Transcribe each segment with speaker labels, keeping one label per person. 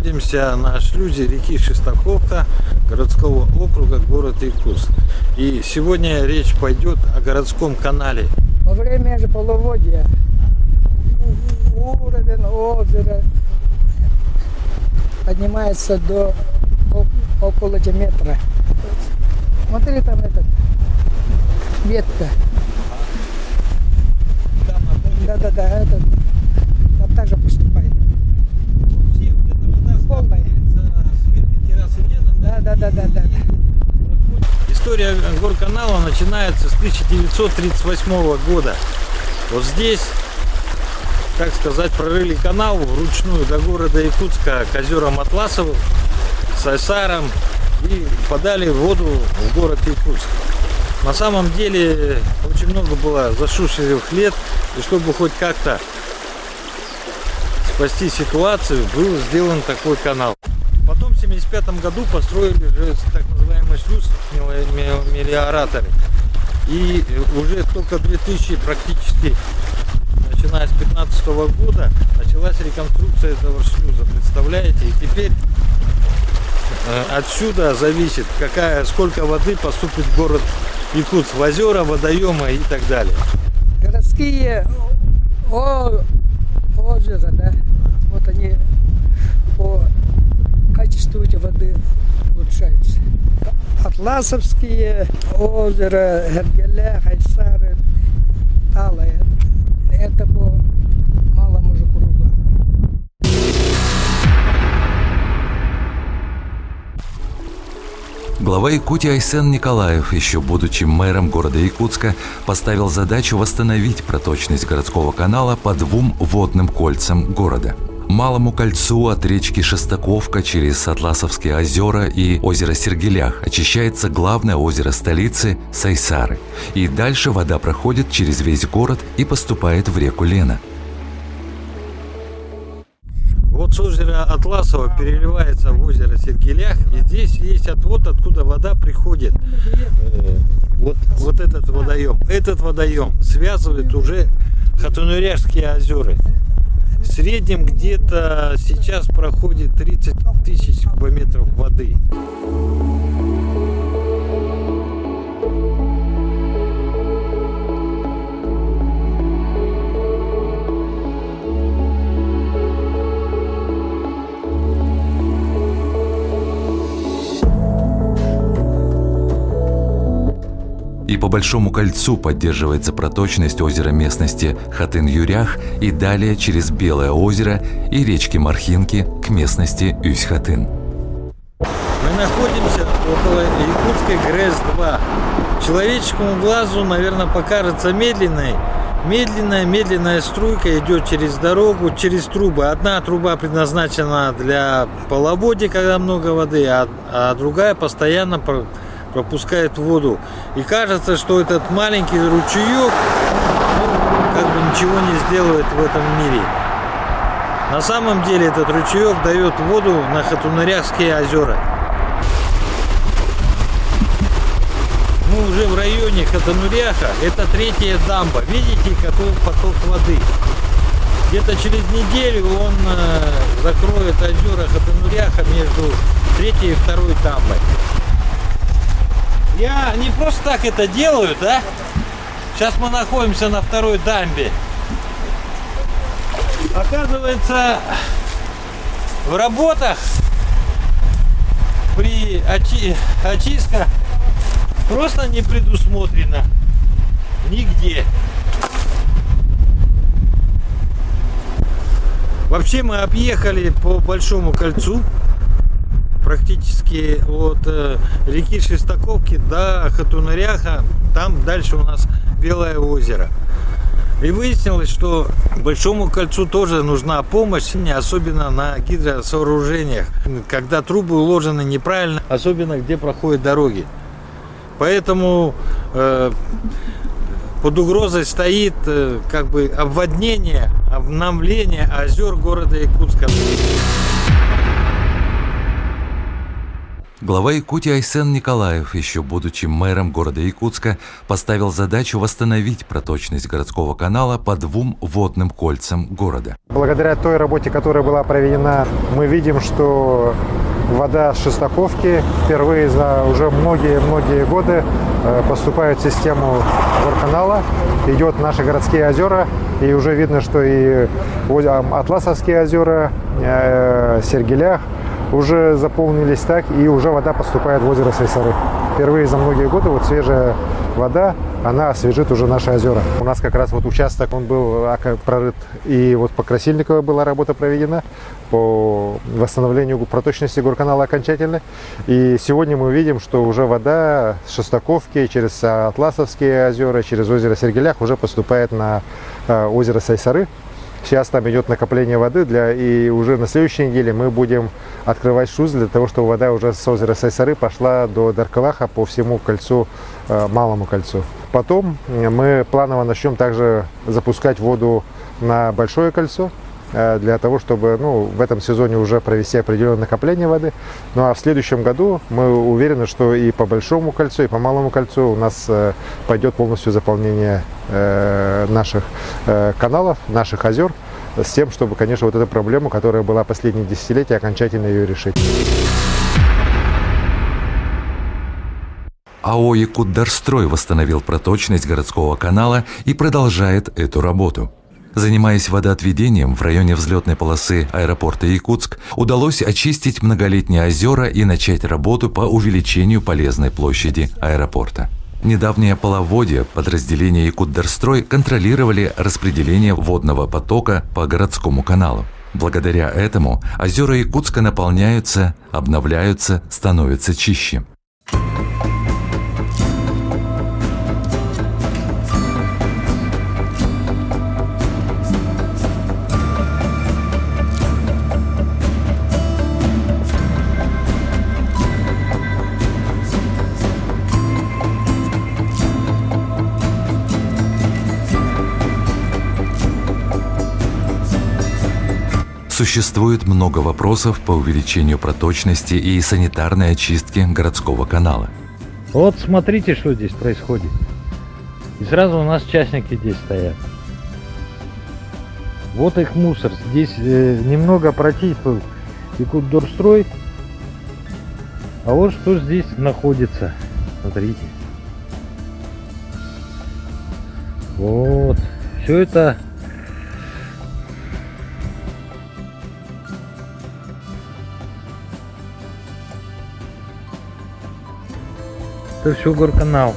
Speaker 1: находимся на шлюзе реки Шестаковка городского округа, город Якутск. И сегодня речь пойдет о городском канале.
Speaker 2: Во время же половодья уровень озера поднимается до около метра. Смотри, там ветка. Да, это там также поступает. Полная. Да.
Speaker 1: История горканала начинается с 1938 года. Вот здесь, так сказать, прорыли канал вручную до города Якутска к озерам Атласовым, Сайсарам и подали воду в город Якутск. На самом деле очень много было засушливых лет, и чтобы хоть как-то спасти ситуацию, был сделан такой канал. Потом в 1975 году построили же так называемый шлюз мелиораторы. И уже только 2000, практически начиная с 2015 года, началась реконструкция этого шлюза. Представляете? И теперь отсюда зависит, сколько воды поступит в город Якутск, в озера, водоемы и так далее.
Speaker 2: Городские озера, да, вот они по качеству воды улучшаются. Атласовские озера, Гергеля, Хайсары, Алая, это по малому же кругу.
Speaker 3: Глава Якутии Айсен Николаев, еще будучи мэром города Якутска, поставил задачу восстановить проточность городского канала по двум водным кольцам города. Малому кольцу от речки Шестаковка через Атласовские озера и озеро Сергелях очищается главное озеро столицы Сайсары. И дальше вода проходит через весь город и поступает в реку Лена.
Speaker 1: Вот с озера Атласова переливается в озеро Сергелях, и здесь есть отвод, откуда вода приходит. Вот этот водоем. Этот водоем связывает уже Хатунуряшские озера. В среднем где-то сейчас проходит 30 тысяч кубометров воды.
Speaker 3: И по Большому кольцу поддерживается проточность озера местности Хатын-Юрях и далее через Белое озеро и речки Мархинки к местности Усть-Хатын.
Speaker 1: Мы находимся около Якутской ГРЭС-2. Человеческому глазу, наверное, покажется медленной. Медленная струйка идет через дорогу, через трубы. Одна труба предназначена для половодья, когда много воды, а другая постоянно пропускает воду. И кажется, что этот маленький ручеек как бы ничего не сделает в этом мире. На самом деле этот ручеек дает воду на Хатунуряхские озера. Мы уже в районе Хатунуряха. Это третья дамба. Видите, какой поток воды? Где-то через неделю он закроет озера Хатунуряха между третьей и второй дамбой. Я не просто так это делаю, да? Сейчас мы находимся на второй дамбе. Оказывается, в работах при очистке просто не предусмотрено нигде. Вообще мы объехали по Большому кольцу. Практически от реки Шестаковки до Хатунуряха, там дальше у нас Белое озеро. И выяснилось, что Большому кольцу тоже нужна помощь, особенно на гидросооружениях, когда трубы уложены неправильно, особенно где проходят дороги. Поэтому под угрозой стоит как бы обводнение, обновление озер города Якутска.
Speaker 3: Глава Якутии Айсен Николаев, еще будучи мэром города Якутска, поставил задачу восстановить проточность городского канала по 2 водным кольцам города.
Speaker 4: Благодаря той работе, которая была проведена, мы видим, что вода с Шестаковки впервые за уже многие годы поступает в систему горканала, идет в наши городские озера, и уже видно, что и Атласовские озера, Сергелях уже заполнились так, и уже вода поступает в озеро Сайсары. Впервые за многие годы вот свежая вода, она освежит уже наши озера. У нас как раз вот участок, он был прорыт, и вот по Красильниковой была работа проведена по восстановлению проточности горканала окончательно. И сегодня мы видим, что уже вода с Шестаковки через Атласовские озера, через озеро Сергелях уже поступает на озеро Сайсары. Сейчас там идет накопление воды, и уже на следующей неделе мы будем открывать шлюз для того, чтобы вода уже с озера Сайсары пошла до Даркалаха по всему кольцу, малому кольцу. Потом мы планово начнем также запускать воду на большое кольцо, для того, чтобы в этом сезоне уже провести определенное накопление воды. Ну а в следующем году мы уверены, что и по большому кольцу, и по малому кольцу у нас пойдет полностью заполнение наших каналов, наших озер, с тем, чтобы, конечно, вот эту проблему, которая была последние десятилетия, окончательно ее решить.
Speaker 3: АО «Якутдорстрой» восстановил проточность городского канала и продолжает эту работу. Занимаясь водоотведением в районе взлетной полосы аэропорта Якутск, удалось очистить многолетние озера и начать работу по увеличению полезной площади аэропорта. Недавнее половодье подразделения «Якутдорстрой» контролировали распределение водного потока по городскому каналу. Благодаря этому озера Якутска наполняются, обновляются, становятся чище. Существует много вопросов по увеличению проточности и санитарной очистки городского канала.
Speaker 1: Вот смотрите, что здесь происходит. И сразу у нас частники здесь стоят. Вот их мусор. Здесь немного прочистил Якутдорстрой. А вот что здесь находится. Смотрите. Вот. Все это... Это все горканал.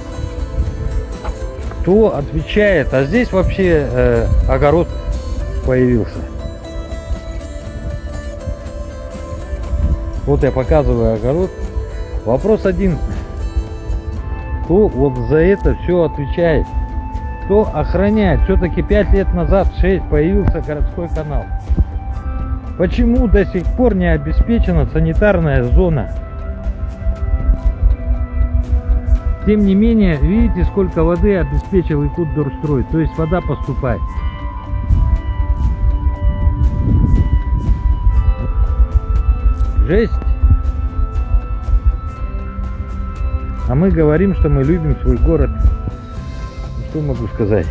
Speaker 1: Кто отвечает? А здесь вообще огород появился. Вот я показываю огород. Вопрос один. Кто вот за это все отвечает? Кто охраняет? Все-таки 5 лет назад, 6, появился городской канал. Почему до сих пор не обеспечена санитарная зона? Тем не менее, видите, сколько воды обеспечил Якутдорстрой, то есть вода поступает. Жесть. А мы говорим, что мы любим свой город. Что могу сказать?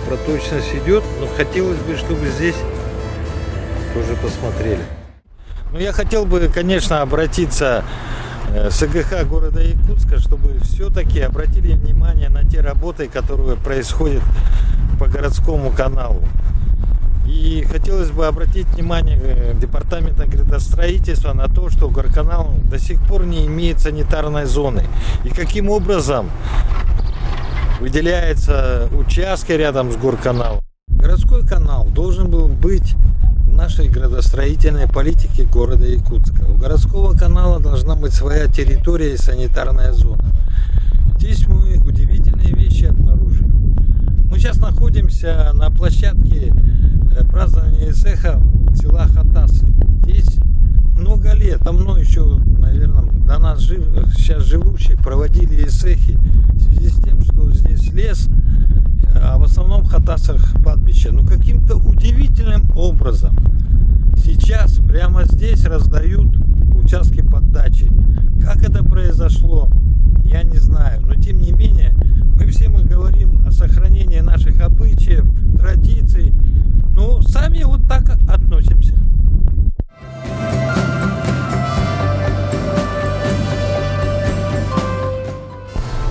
Speaker 1: Проточность идет, но хотелось бы, чтобы здесь тоже посмотрели. Ну, я хотел бы, конечно, обратиться с ЭГХ города Якутска, чтобы все-таки обратили внимание на те работы, которые происходят по городскому каналу. И хотелось бы обратить внимание департамента градостроительства на то, что горканал до сих пор не имеет санитарной зоны. И каким образом выделяются участки рядом с горканалом. Городской канал должен был быть в нашей градостроительной политике города Якутска. У городского канала должна быть своя территория и санитарная зона. Здесь мы удивительно Мы сейчас находимся на площадке празднования Исеха села Хатасы. Здесь много лет, давно еще, наверное, до нас сейчас живущих проводили Исехи. В связи с тем, что здесь лес, а в основном в Хатасах кладбище. Но каким-то удивительным образом сейчас прямо здесь раздают участки под дачи. Как это произошло, я не знаю. Но тем не менее, мы говорим о сохранении наших обычаев, традиций. Ну, сами вот так относимся.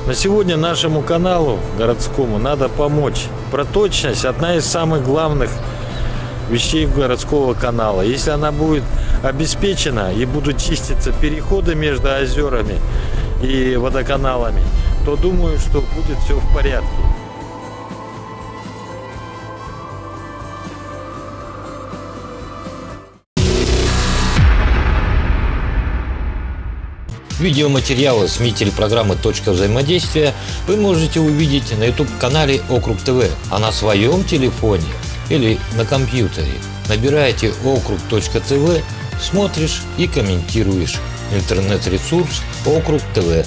Speaker 1: На сегодня нашему каналу городскому надо помочь. Проточность – одна из самых главных вещей городского канала. Если она будет обеспечена и будут чиститься переходы между озерами и водоканалами, то думаю, что будет все в порядке.
Speaker 5: Видеоматериалы с телепрограммы «Точка взаимодействия» вы можете увидеть на YouTube-канале Округ ТВ, а на своем телефоне или на компьютере набираете Округ.тв, смотришь и комментируешь. Интернет-ресурс Округ ТВ.